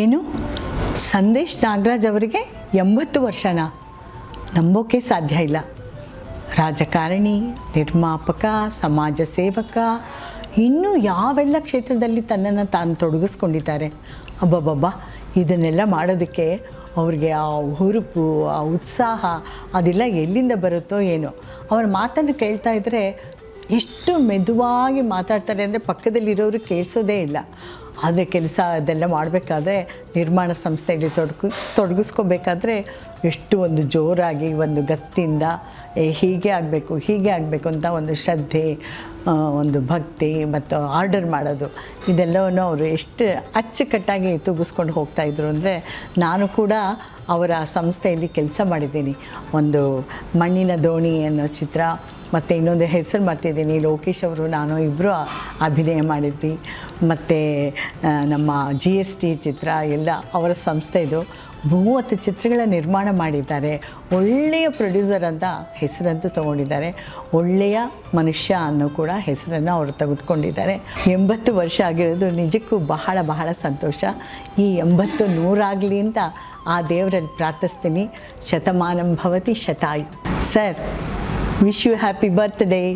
ಏನು ಸಂದೇಶ್ ನಾಗರಾಜ್ ಅವರಿಗೆ 80 ವರ್ಷನಾ? ನಂಬೋಕೆ ಸಾಧ್ಯ ಇಲ್ಲ. ರಾಜಕಾರಣಿ, ನಿರ್ಮಾಪಕ, ಸಮಾಜ ಸೇವಕ, ಇನ್ನೂ ಯಾವೆಲ್ಲ ಕ್ಷೇತ್ರದಲ್ಲಿ ತನ್ನನ್ನು ತಾನು ತೊಡಗಿಸ್ಕೊಂಡಿದ್ದಾರೆ. ಅಬ್ಬಬ್ಬಬ್ಬ, ಇದನ್ನೆಲ್ಲ ಮಾಡೋದಕ್ಕೆ ಅವ್ರಿಗೆ ಆ ಹುರುಪು, ಆ ಉತ್ಸಾಹ ಅದೆಲ್ಲ ಎಲ್ಲಿಂದ ಬರುತ್ತೋ ಏನೋ. ಅವರ ಮಾತನ್ನು ಕೇಳ್ತಾ ಇದ್ದರೆ ಎಷ್ಟು ಮೆದುವಾಗಿ ಮಾತಾಡ್ತಾರೆ ಅಂದರೆ ಪಕ್ಕದಲ್ಲಿರೋರು ಕೇಳಿಸೋದೇ ಇಲ್ಲ. ಆದರೆ ಕೆಲಸ ಅದೆಲ್ಲ ಮಾಡಬೇಕಾದ್ರೆ, ನಿರ್ಮಾಣ ಸಂಸ್ಥೆಯಲ್ಲಿ ತೊಡಗಿಸ್ಕೋಬೇಕಾದ್ರೆ ಎಷ್ಟು ಒಂದು ಜೋರಾಗಿ, ಒಂದು ಗತ್ತಿಂದ ಹೀಗೆ ಆಗಬೇಕು ಅಂತ ಒಂದು ಶ್ರದ್ಧೆ, ಒಂದು ಭಕ್ತಿ ಮತ್ತು ಆರ್ಡರ್ ಮಾಡೋದು, ಇದೆಲ್ಲವನ್ನು ಅವರು ಎಷ್ಟು ಅಚ್ಚುಕಟ್ಟಾಗಿ ತೂಗಿಸ್ಕೊಂಡು ಹೋಗ್ತಾಯಿದ್ರು ಅಂದರೆ, ನಾನು ಕೂಡ ಅವರ ಸಂಸ್ಥೆಯಲ್ಲಿ ಕೆಲಸ ಮಾಡಿದ್ದೀನಿ. ಒಂದು ಮಣ್ಣಿನ ದೋಣಿ ಅನ್ನೋ ಚಿತ್ರ, ಮತ್ತು ಇನ್ನೊಂದು ಹೆಸರು ಮಾಡ್ತಿದ್ದೀನಿ, ಲೋಕೇಶ್ ಅವರು ನಾನು ಇಬ್ಬರು ಅಭಿನಯ ಮಾಡಿದ್ವಿ. ಮತ್ತು ನಮ್ಮ GST ಚಿತ್ರ ಎಲ್ಲ ಅವರ ಸಂಸ್ಥೆದು 30 ಚಿತ್ರಗಳ ನಿರ್ಮಾಣ ಮಾಡಿದ್ದಾರೆ. ಒಳ್ಳೆಯ ಪ್ರೊಡ್ಯೂಸರ್ ಅಂತ ಹೆಸರಂತೂ ತೊಗೊಂಡಿದ್ದಾರೆ. ಒಳ್ಳೆಯ ಮನುಷ್ಯ ಅನ್ನೋ ಕೂಡ ಹೆಸರನ್ನು ಅವರು ತೆಗೆದುಕೊಂಡಿದ್ದಾರೆ. 80 ವರ್ಷ ಆಗಿರೋದು ನಿಜಕ್ಕೂ ಬಹಳ ಬಹಳ ಸಂತೋಷ. ಈ 80 100 ಅಂತ ಆ ದೇವರಲ್ಲಿ ಪ್ರಾರ್ಥಿಸ್ತೀನಿ. ಶತಮಾನಂ ಭವತಿ ಶತಾಯು. Sir, wish you happy birthday.